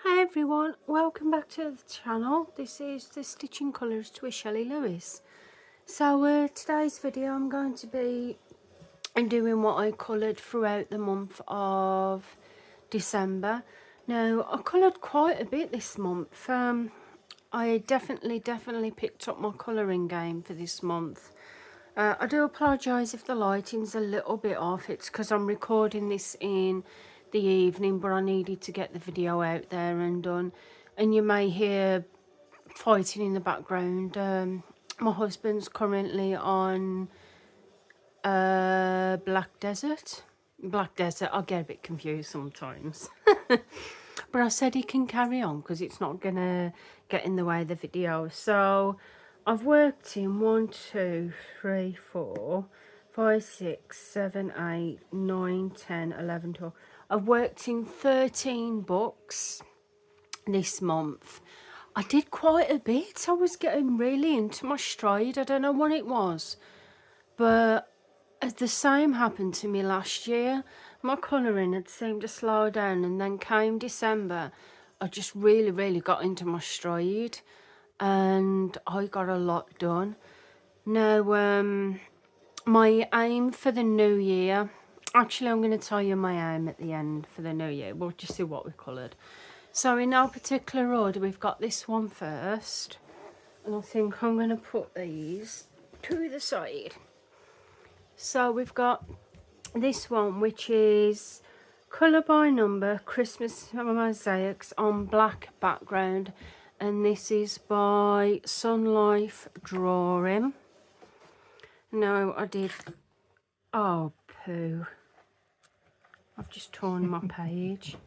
Hi everyone, welcome back to the channel. This is the Stitching Colours with Shelley Lewis. So today's video I'm going to be doing what I coloured throughout the month of December. Now I coloured quite a bit this month. I definitely picked up my colouring game for this month. I do apologise if the lighting's a little bit off. It's because I'm recording this in the evening, but I needed to get the video out there and done. And you may hear fighting in the background. My husband's currently on Black Desert. I get a bit confused sometimes. But I said he can carry on because it's not going to get in the way of the video. So I've worked in 1, 2, 3, 4, 5, 6, 7, 8, 9, 10, 11, 12. I've worked in 13 books this month. I did quite a bit. I was getting really into my stride. I don't know what it was, but the same happened to me last year. My colouring had seemed to slow down, and then came December, I just really got into my stride and I got a lot done. Now, my aim for the new year, actually I'm going to tell you my aim at the end for the new year. We'll just see what we coloured. So in no particular order, we've got this one first, and I think I'm going to put these to the side. So we've got this one, which is colour by number Christmas mosaics on black background, and this is by Sun Life Drawing. Now I did, oh poo, I've just torn my page.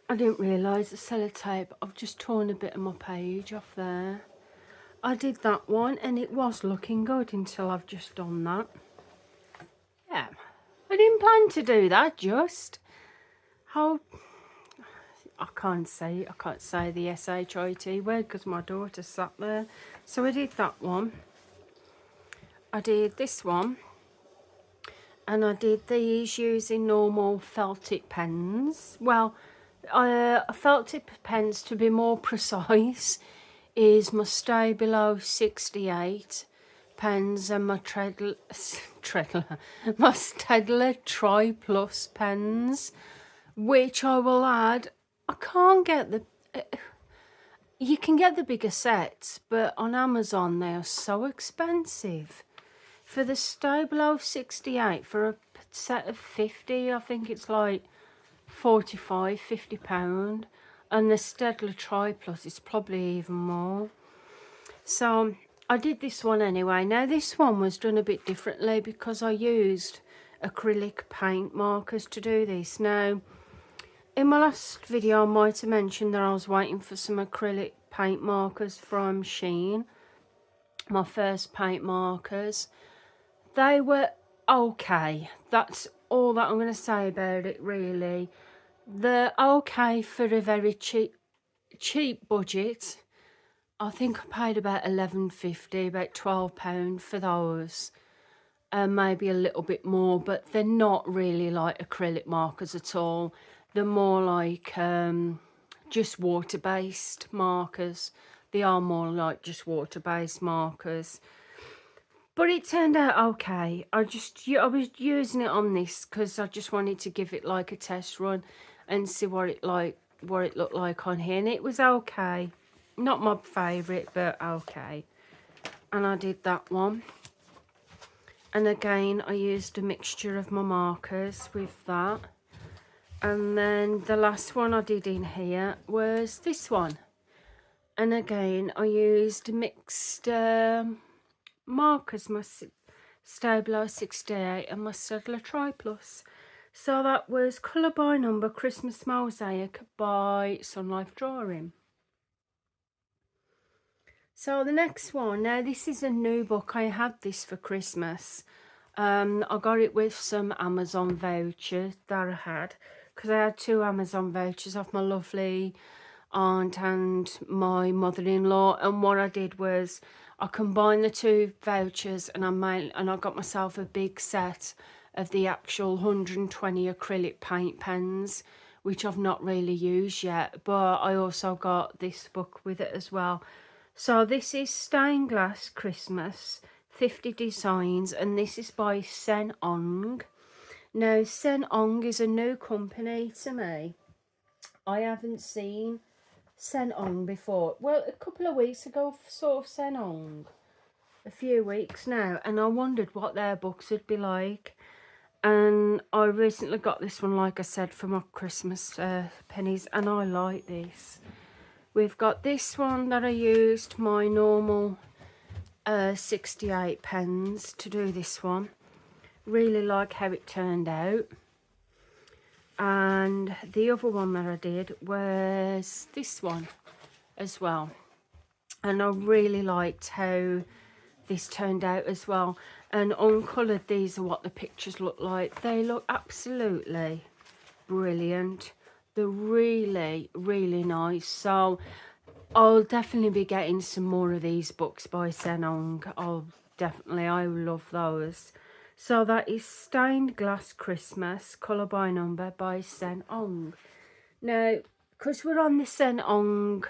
I didn't realise the sellotape, I've just torn a bit of my page off there. I did that one and it was looking good until I've just done that. Yeah, I didn't plan to do that, just how I can't say the SHIT word because my daughter sat there. So I did that one, I did this one, and I did these using normal felt tip pens. Well, felt tip pens, to be more precise, is my Stabilo 68 pens and my my Stedler Tri Plus pens, which I will add. I can't get the you can get the bigger sets, but on Amazon they are so expensive. For the Stabilo 68, for a set of 50, I think it's like 45, 50 pound, and the Stedler Tri Plus is probably even more. So I did this one anyway. Now this one was done a bit differently because I used acrylic paint markers to do this. Now in my last video I might have mentioned that I was waiting for some acrylic paint markers from Shein, my first paint markers. They were okay. That's all that I'm going to say about it, really. They're okay for a very cheap budget. I think I paid about £11.50, about £12 for those, maybe a little bit more, but they're not really like acrylic markers at all. They're more like just water-based markers. They are more like just water-based markers. But it turned out okay. I was using it on this because I just wanted to give it like a test run and see what it looked like on here, and it was okay. Not my favourite, but okay. And I did that one. And again, I used a mixture of my markers with that. And then the last one I did in here was this one. And again, I used mixed markers, my Stabilo 68 and my Stedler Tri Plus. So that was Colour by Number Christmas Mosaic by Sun Life Drawing. So the next one, now this is a new book. I had this for Christmas. I got it with some Amazon vouchers that I had, because I had 2 Amazon vouchers off my lovely aunt and my mother-in-law, and what I did was I combined the 2 vouchers and I got myself a big set of the actual 120 acrylic paint pens which I've not really used yet, but I also got this book with it as well. So this is Stained Glass Christmas, 50 Designs, and this is by Sen Ong. Now, Sen Ong is a new company to me. I haven't seen Sen Ong before. Well, a couple of weeks ago I saw Sen Ong, a few weeks now, and I wondered what their books would be like. And I recently got this one, like I said, for my Christmas pennies, and I like this. We've got this one that I used my normal 68 pens to do this one. Really like how it turned out. And the other one that I did was this one as well, and I really liked how this turned out as well. And uncoloured, these are what the pictures look like. They look absolutely brilliant. They're really, really nice. So I'll definitely be getting some more of these books by Sen Ong. I love those. So that is Stained Glass Christmas, colour by number by Sen Ong. Now, because we're on the Sen Ong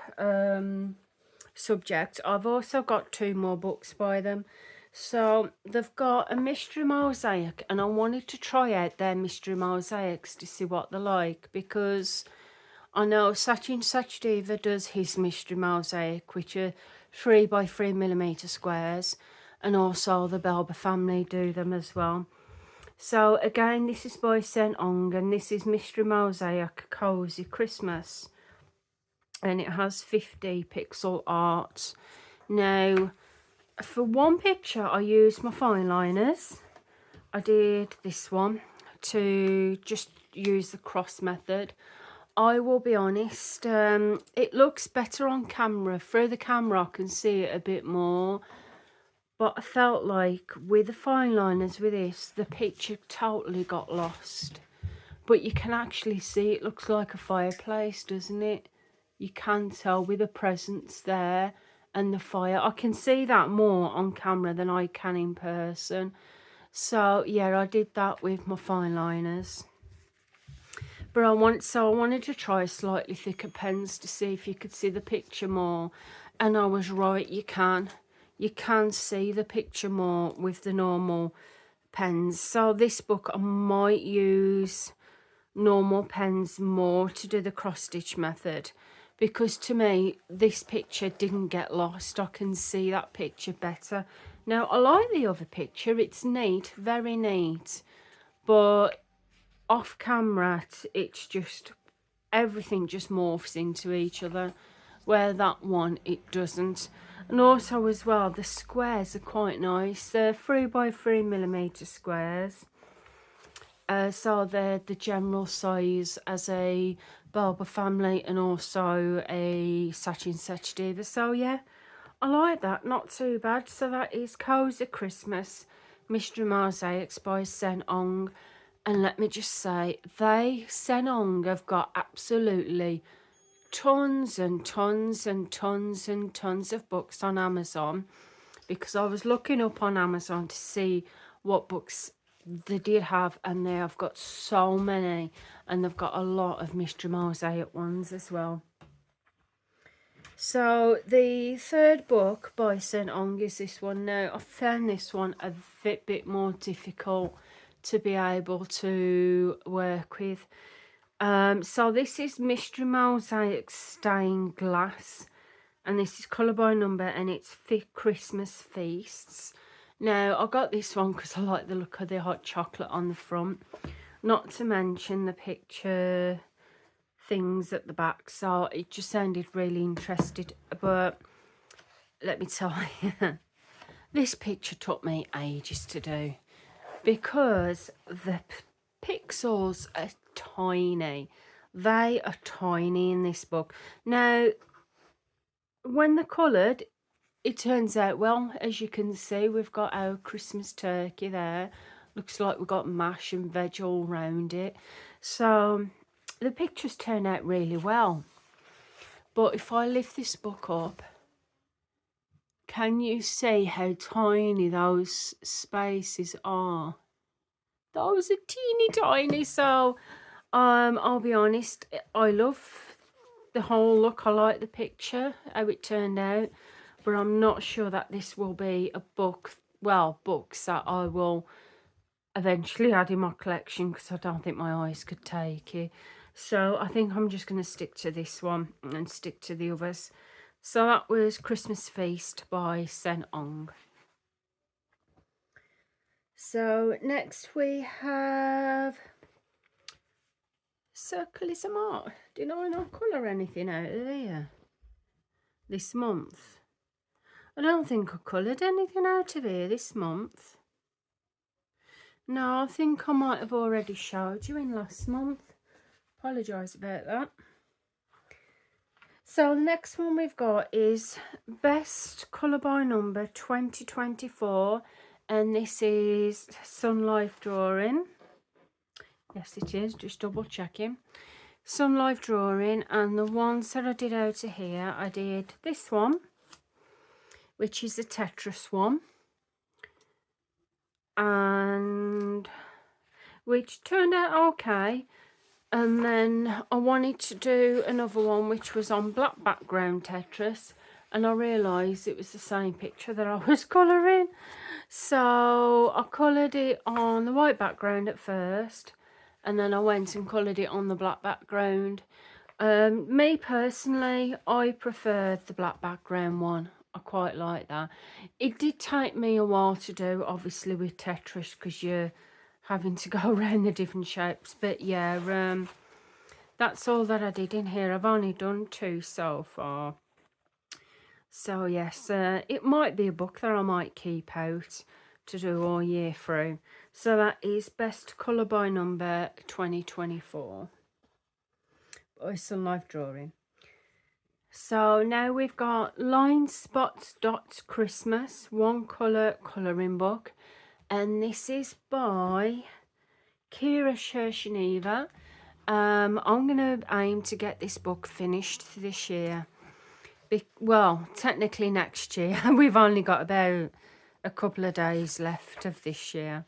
subject, I've also got 2 more books by them. So they've got a mystery mosaic, and I wanted to try out their mystery mosaics to see what they're like, because I know Sachin Sachdeva does his mystery mosaic, which are 3 by 3mm squares, and also the Belba family do them as well. So again, this is by Sen Ong, and this is Mystery Mosaic Cozy Christmas, and it has 50 pixel art. Now, for one picture, I used my fine liners. I did this one to just use the cross method. I will be honest, it looks better on camera. Through the camera, I can see it a bit more. But I felt like with the fine liners with this, the picture totally got lost. But you can actually see it looks like a fireplace, doesn't it? You can tell with the presents there and the fire. I can see that more on camera than I can in person. So yeah, I did that with my fine liners. But I wanted to try slightly thicker pens to see if you could see the picture more. And I was right, you can. You can see the picture more with the normal pens. So this book, I might use normal pens more to do the cross stitch method, because to me this picture didn't get lost. I can see that picture better. Now, I like the other picture. It's neat, very neat. But off camera, it's just, everything just morphs into each other, where that one, it doesn't. And also as well, the squares are quite nice. They're 3 by 3mm squares. So they're the general size as a Belba family and also a Sachin Sachdeva. So yeah, I like that, not too bad. So that is Cozy Christmas Mystery Mosaics by Sen Ong. And let me just say, Sen Ong have got absolutely tons and tons and tons and tons of books on Amazon, because I was looking up on Amazon to see what books they did have, and they have got so many, and they've got a lot of Mystery Mosaic ones as well. So the third book by Sen Ong is this one. Now, I found this one a bit more difficult to be able to work with. So this is Mystery Mosaic Stained Glass, and this is colour by number, and it's Christmas Feasts. Now, I got this one because I like the look of the hot chocolate on the front, not to mention the picture things at the back, so it just sounded really interested. But let me tell you, this picture took me ages to do, because the pixels are tiny. They are tiny in this book. Now, when they're coloured, it turns out well. As you can see, we've got our Christmas turkey there. Looks like we've got mash and veg all round it. So the pictures turn out really well. But if I lift this book up, can you see how tiny those spaces are? Those are teeny tiny. So I'll be honest, I love the whole look. I like the picture, how it turned out, but I'm not sure that this will be a book, well, books that I will eventually add in my collection, because I don't think my eyes could take it. So I think I'm just going to stick to this one and stick to the others. So that was Christmas Feast by Sen Ong. So next we have ISM Art. Did I not colour anything out of here this month? I don't think I coloured anything out of here this month. No, I think I might have already showed you in last month. Apologise about that. So the next one we've got is Best Colour by Number 2024, and this is Sun Life Drawing. Yes, it is, just double checking. Sun Life Drawing, and the ones that I did out of here, I did this one, which is the Tetris one, and which turned out okay. And then I wanted to do another one which was on black background Tetris, and I realised it was the same picture that I was colouring. So I coloured it on the white background at first, and then I went and coloured it on the black background. Me personally, I preferred the black background one. I quite like that. It did take me a while to do, obviously, with Tetris, because you're having to go around the different shapes. But yeah, that's all that I did in here. I've only done 2 so far. So yes, it might be a book that I might keep out to do all year through. So that is Best Colour by Number 2024 by Sun Life Drawing. So now we've got Line Spots Dots Christmas, 1 colour colouring book, and this is by Kira Shersheniva. I'm going to aim to get this book finished this year. Well, technically next year. We've only got about a couple of days left of this year.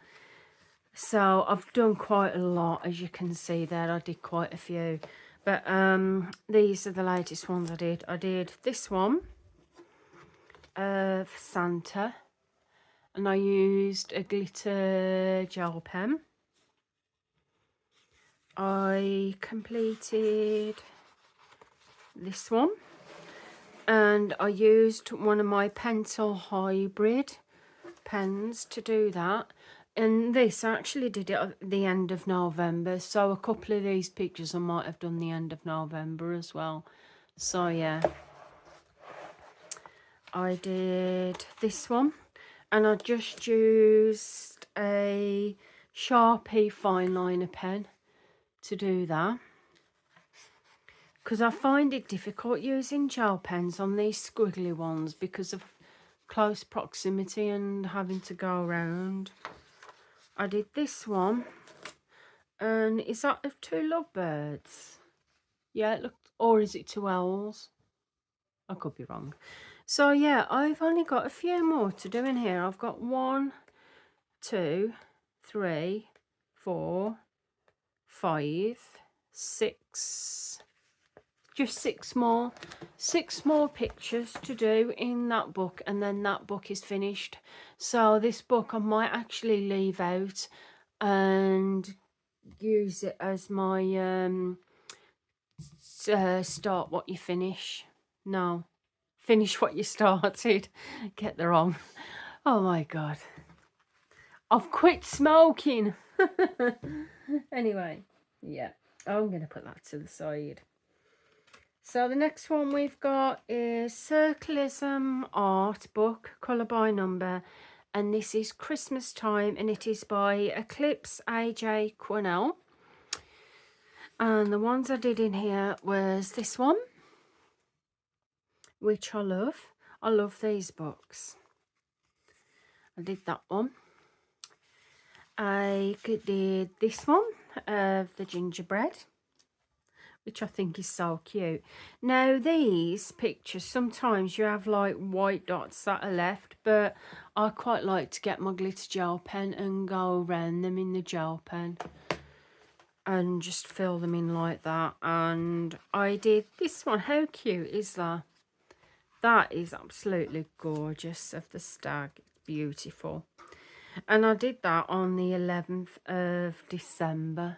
So I've done quite a lot, as you can see there. I did quite a few. But these are the latest ones I did. I did this one of Santa, and I used a glitter gel pen. I completed this one, and I used one of my pencil hybrid pens to do that. And this, I actually did it at the end of November, so a couple of these pictures I might have done the end of November as well. So yeah, I did this one, and I just used a Sharpie fine liner pen to do that, because I find it difficult using gel pens on these squiggly ones because of close proximity and having to go around. I did this one, and is that of 2 lovebirds? Yeah, it looked, or is it 2 owls? I could be wrong. So yeah, I've only got a few more to do in here. I've got 1, 2, 3, 4, 5, 6, just 6 more. 6 more pictures to do in that book, and then that book is finished. So this book I might actually leave out and use it as my start what you finish. No, finish what you started. Get the wrong. Oh my god, I've quit smoking. Anyway, yeah, I'm gonna put that to the side. So the next one we've got is ISM Art book, colour by number, and this is Christmas Time, and it is by Eclipse AJ Quinnell. And the ones I did in here was this one, which I love. I love these books. I did that one. I did this one of the gingerbread, which I think is so cute. Now these pictures, sometimes you have like white dots that are left, but I quite like to get my glitter gel pen and go around them in the gel pen. and just fill them in like that. And I did this one. How cute is that? That is absolutely gorgeous, of the stag. It's beautiful. And I did that on the 11th of December.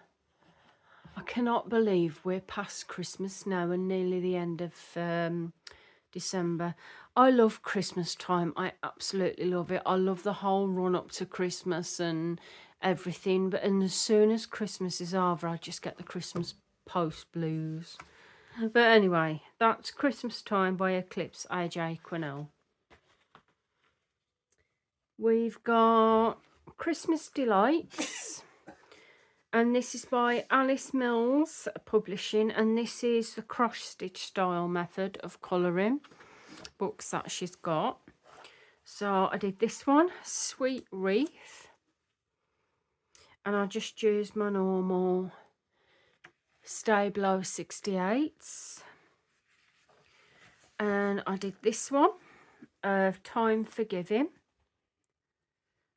I cannot believe we're past Christmas now and nearly the end of December. I love Christmas time. I absolutely love it. I love the whole run up to Christmas and everything. But as soon as Christmas is over, I just get the Christmas post blues. But anyway, that's Christmas Time by Eclipse AJ Quinnell. We've got Christmas Delights. And this is by Alice Mills Publishing, and this is the cross-stitch style method of colouring books that she's got. So I did this one, Sweet Wreath, and I just used my normal Stablo 68s. And I did this one of Time for Giving.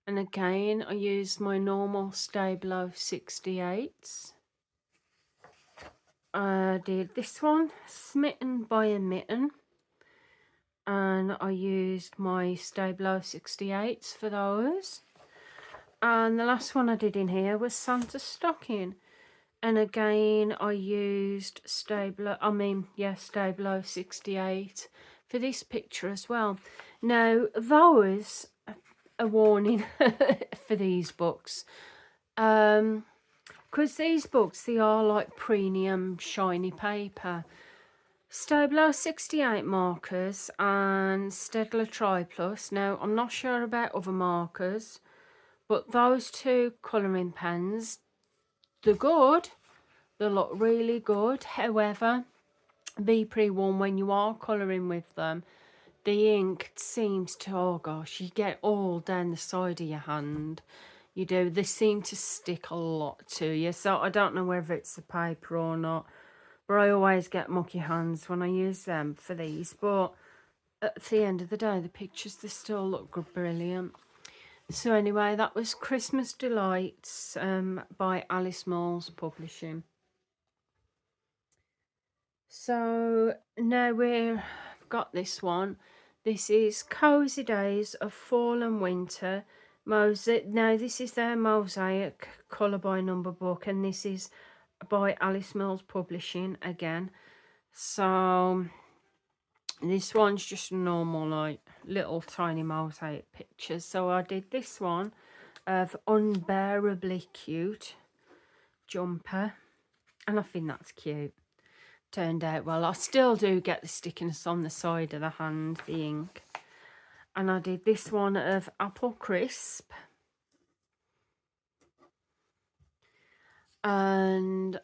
And again, I used my normal Stablo 68s. I did this one, Smitten by a Mitten. And I used my Stablo 68s for those. And the last one I did in here was Santa Stocking. And again, I used Stablo 68 for this picture as well. Now, those, a warning for these books, because these books, they are like premium shiny paper. Stablo 68 markers and Staedtler Tri Plus. Now, I'm not sure about other markers, but those two colouring pens, they're good. They look really good. However, be pre-warned, when you are colouring with them, the ink seems to, oh gosh, you get all down the side of your hand. You do. They seem to stick a lot to you. So I don't know whether it's the paper or not. But I always get mucky hands when I use them for these. But at the end of the day, the pictures, they still look good, brilliant. So anyway, that was Christmas Delights by Alice Mills Publishing. So now we've got this one. This is Cozy Days of Fall and Winter. Now this is their Mosaic colour by number book, and this is by Alice Mills Publishing again. So this one's just normal, like little tiny mosaic pictures. So I did this one of Unbearably Cute jumper, and I think that's cute. Turned out well. I still do get the stickiness on the side of the hand, the ink. And I did this one of Apple Crisp. And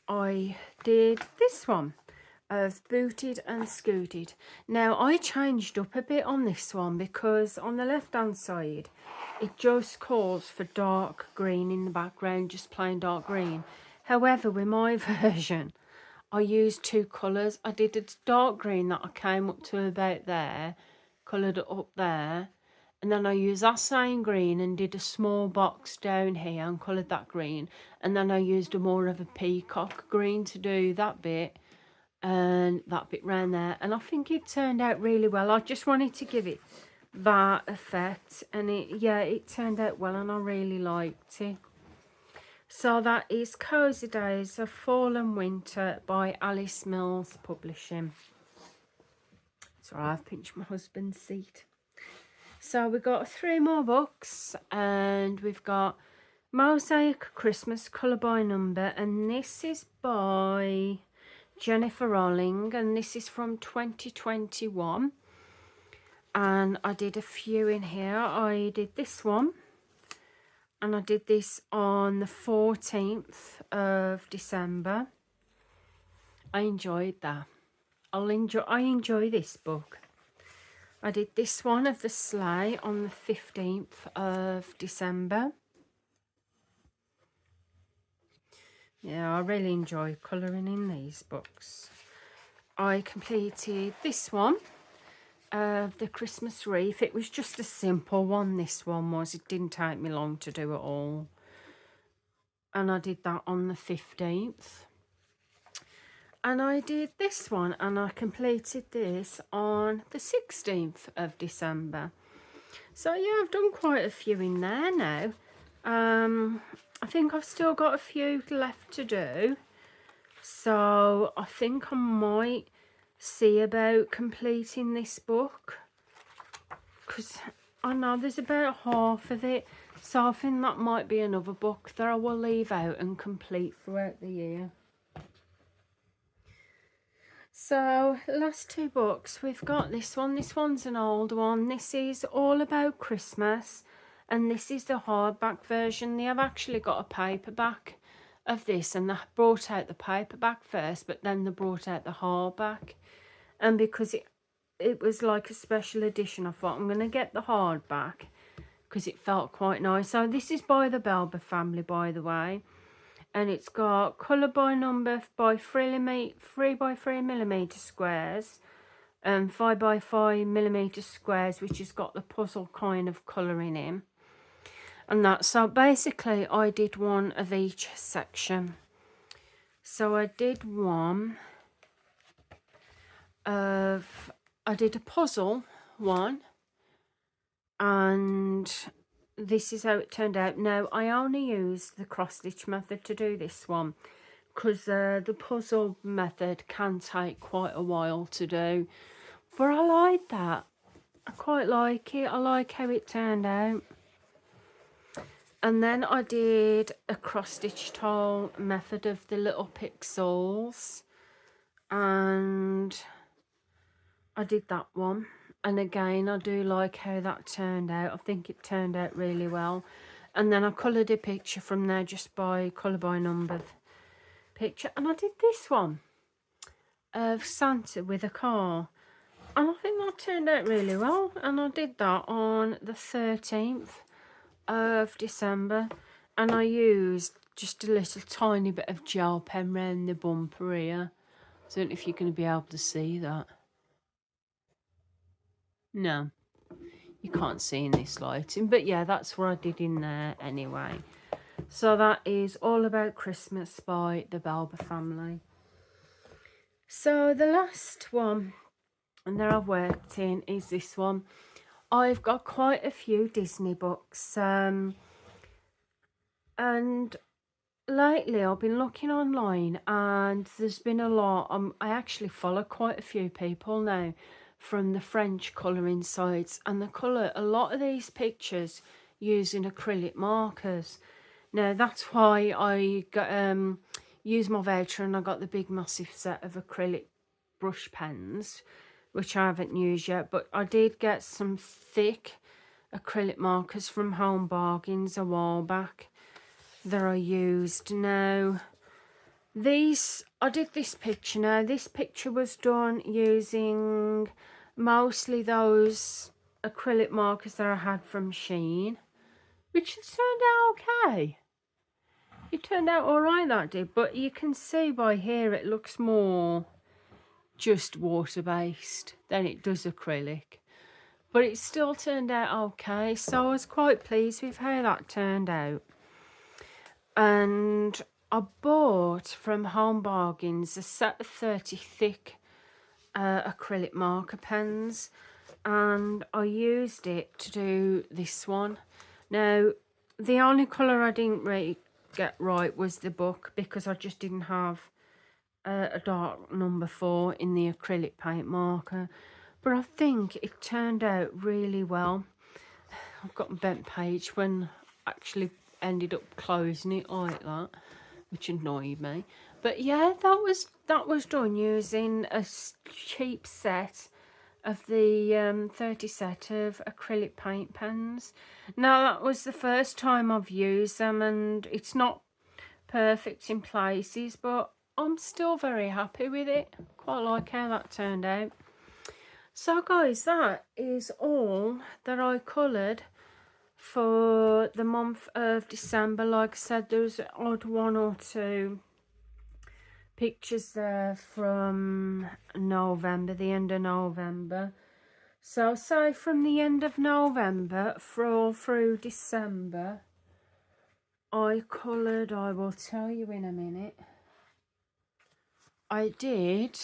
I did this one of Booted and Scooted. Now, I changed up a bit on this one because on the left-hand side, it just calls for dark green in the background, just plain dark green. However, with my version, I used two colours. I did a dark green that I came up to about there, coloured it up there, and then I used that same green and did a small box down here and coloured that green, and then I used a more of a peacock green to do that bit and that bit round there, and I think it turned out really well. I just wanted to give it that effect, and it turned out well, and I really liked it. So that is Cozy Days of Fall and Winter by Alice Mills Publishing. Sorry, I've pinched my husband's seat. So we've got 3 more books, and we've got Mosaic Christmas colour by number, and this is by Jennifer Rowling, and this is from 2021. And I did a few in here. I did this one, and I did this on the 14th of December. I enjoyed that. I enjoy this book. I did this one of the sleigh on the 15th of December. Yeah, I really enjoy colouring in these books. I completed this one of the Christmas wreath. It was just a simple one, this one was. It didn't take me long to do it all. and I did that on the 15th. And I did this one, and I completed this on the 16th of December. So yeah, I've done quite a few in there now. I think I've still got a few left to do. So I think I might see about completing this book, because I know there's about half of it. So I think that might be another book that I will leave out and complete throughout the year. So last two books, we've got this one. This one's an old one. This is All About Christmas, and this is the hardback version. They have actually got a paperback of this, and they brought out the paperback first, but then they brought out the hardback. And because it was like a special edition, I thought I'm going to get the hardback because it felt quite nice. So this is by the Belber family, by the way. And it's got colour by number by 3 by 3 millimetre squares and 5 by 5 millimetre squares, which has got the puzzle kind of colouring in. And that, so basically I did one of each section. So I did one of, I did a puzzle one, and this is how it turned out. Now, I only used the cross-stitch method to do this one because the puzzle method can take quite a while to do. But I like that. I quite like it. I like how it turned out. And then I did a cross-stitch tile method of the little pixels. And I did that one. And again, I do like how that turned out. I think it turned out really well. And then I coloured a picture from there just by colour by number picture. And I did this one of Santa with a car. And I think that turned out really well. And I did that on the 13th of December. And I used just a little tiny bit of gel pen around the bumper here. I don't know if you're going to be able to see that. No, you can't see in this lighting, but yeah, that's what I did in there anyway. So that is All About Christmas by the Belber family. So the last one and that I've worked in is this one. I've got quite a few Disney books, and lately I've been looking online, and there's been a lot. I actually follow quite a few people now from the French colouring sites, and the colour a lot of these pictures using acrylic markers. Now that's why I got used my voucher and I got the big massive set of acrylic brush pens, which I haven't used yet, but I did get some thick acrylic markers from Home Bargains a while back that I used. Now I did this picture. Now this picture was done using mostly those acrylic markers that I had from Shein, which has turned out okay. It turned out alright, that did, but you can see by here it looks more just water based than it does acrylic, but it still turned out okay, so I was quite pleased with how that turned out. And I bought from Home Bargains a set of 30 thick acrylic marker pens, and I used it to do this one. Now the only colour I didn't really get right was the book, because I just didn't have a dark number 4 in the acrylic paint marker, but I think it turned out really well. I've got a bent page when I actually ended up closing it like that, which annoyed me. But yeah, that was done using a cheap set of the 30 set of acrylic paint pens. Now that was the first time I've used them, and it's not perfect in places, but I'm still very happy with it. Quite like how that turned out. So guys, that is all that I coloured for the month of December. Like I said, there's odd 1 or 2 pictures there from November, the end of November. So say from the end of November all through December, I coloured, I will tell you in a minute. I did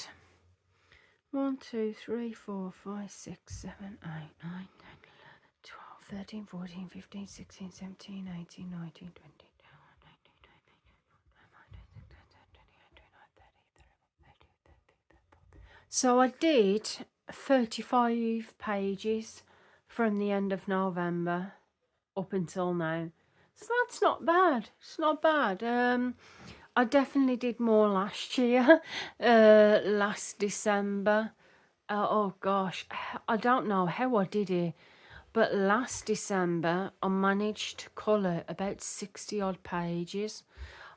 1, 2, 3, 4, 5, 6, 7, 8, 9, 10, 12, 13, 14, 15, 16, 17, 18, 19, 20. So I did 35 pages from the end of November up until now. So that's not bad. It's not bad. I definitely did more last year, last December. Oh gosh, I don't know how I did it, but last December I managed to colour about 60 odd pages.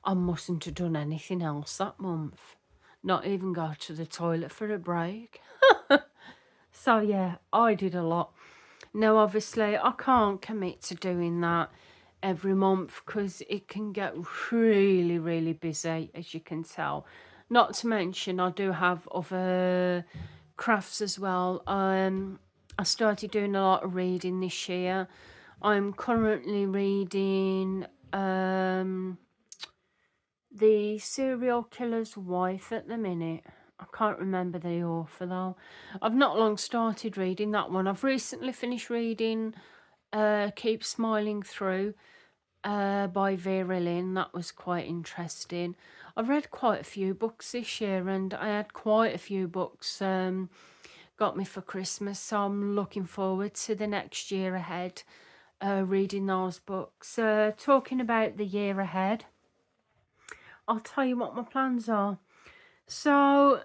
I mustn't have done anything else that month. Not even go to the toilet for a break. So yeah, I did a lot. Now obviously I can't commit to doing that every month because it can get really, really busy, as you can tell. Not to mention I do have other crafts as well. I started doing a lot of reading this year. I'm currently reading The Serial Killer's Wife at the minute. I can't remember the author though. I've not long started reading that one. I've recently finished reading Keep Smiling Through by Vera Lynn. That was quite interesting. I've read quite a few books this year, and I had quite a few books got me for Christmas, so I'm looking forward to the next year ahead, reading those books. Talking about the year ahead, I'll tell you what my plans are. So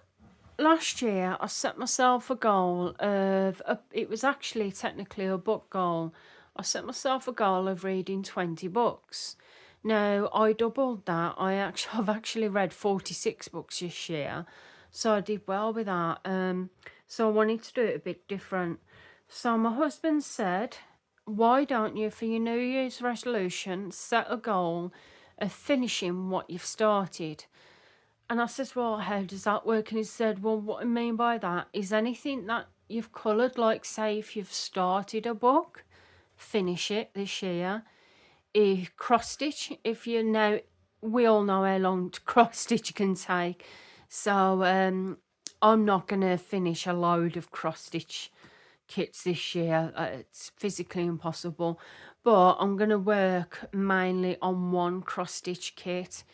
last year I set myself a goal of it was actually technically a book goal. I set myself a goal of reading 20 books. Now I doubled that. I've actually read 46 books this year, so I did well with that. So I wanted to do it a bit different. So my husband said, why don't you, for your New Year's resolution, set a goal of finishing what you've started? And I says, well, how does that work? And he said, well, what I mean by that is anything that you've coloured, like say if you've started a book, finish it this year. If cross stitch, if you know, we all know how long cross stitch can take. So I'm not going to finish a load of cross stitch kits this year. It's physically impossible. But I'm going to work mainly on one cross stitch kit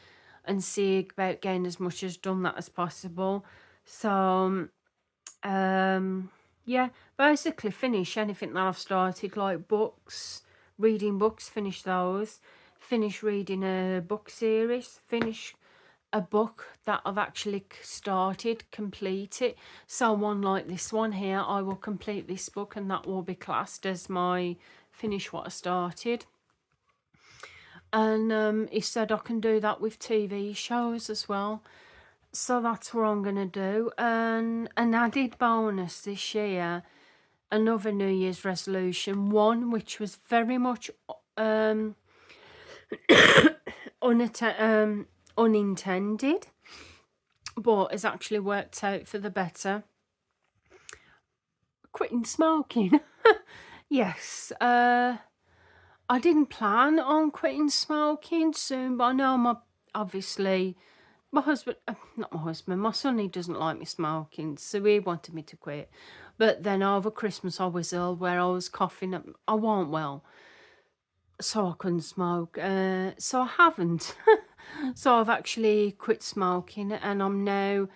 and see about getting as much as done that as possible. So yeah, basically finish anything that I've started, like books, reading books, finish those, finish reading a book series, finish a book that I've actually started, complete it. So one like this one here, I will complete this book and that will be classed as my finish what I started. And he said I can do that with TV shows as well. So that's what I'm going to do. And an added bonus this year, another New Year's resolution, one which was very much unintended, but has actually worked out for the better. Quitting smoking. Yes, I didn't plan on quitting smoking soon, but I know obviously my husband, not my husband, my son, he doesn't like me smoking, so he wanted me to quit. But then over Christmas I was ill, where I was coughing, I wasn't well, so I couldn't smoke. So I haven't. So I've actually quit smoking, and I'm now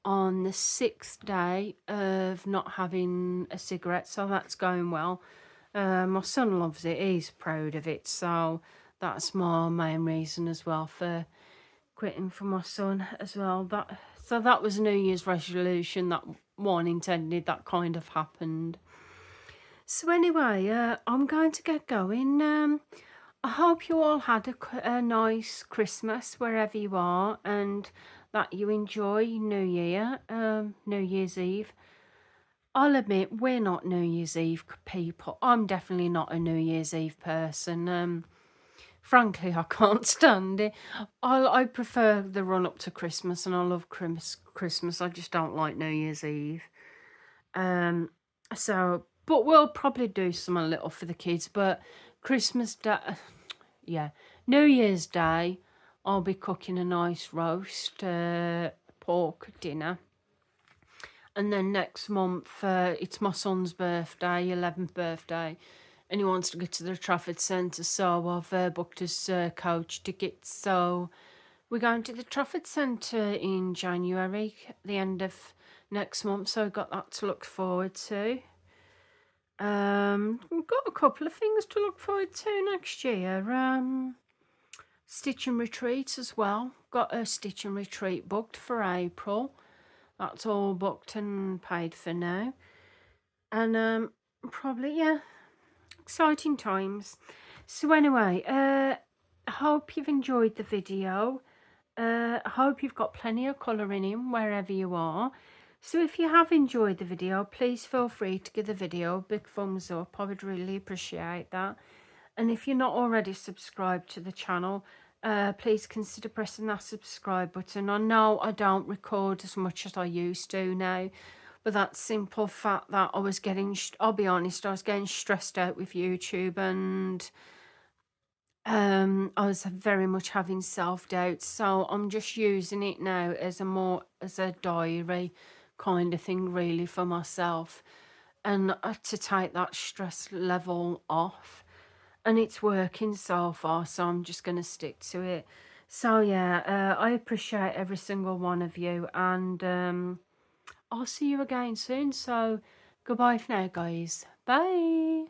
on the 6th day of not having a cigarette, so that's going well. My son loves it, he's proud of it, so that's my main reason as well for quitting for my son as well. So that was a New Year's resolution, that one intended, that kind of happened. So anyway, I'm going to get going. I hope you all had a nice Christmas wherever you are, and that you enjoy New Year, New Year's Eve. I'll admit, we're not New Year's Eve people. I'm definitely not a New Year's Eve person. Frankly, I can't stand it. I prefer the run up to Christmas, and I love Christmas. I just don't like New Year's Eve. But we'll probably do something a little for the kids. But Christmas Day, yeah, New Year's Day, I'll be cooking a nice roast pork dinner. And then next month, it's my son's birthday, 11th birthday, and he wants to go to the Trafford Centre, so I've booked his coach tickets. So we're going to the Trafford Centre in January, the end of next month, so I've got that to look forward to. We've got a couple of things to look forward to next year. Stitch and retreat as well. Got a stitch and retreat booked for April. That's all booked and paid for now. And probably, yeah, exciting times. So anyway, I hope you've enjoyed the video. I hope you've got plenty of colouring in wherever you are. So if you have enjoyed the video, please feel free to give the video a big thumbs up. I would really appreciate that. And if you're not already subscribed to the channel, please consider pressing that subscribe button. I know I don't record as much as I used to now, but that simple fact that I was getting, I'll be honest, I was getting stressed out with YouTube, and I was very much having self-doubt, so I'm just using it now as a diary kind of thing, really, for myself, and to take that stress level off. And it's working so far, so I'm just going to stick to it. So yeah, I appreciate every single one of you, and I'll see you again soon. So goodbye for now, guys. Bye.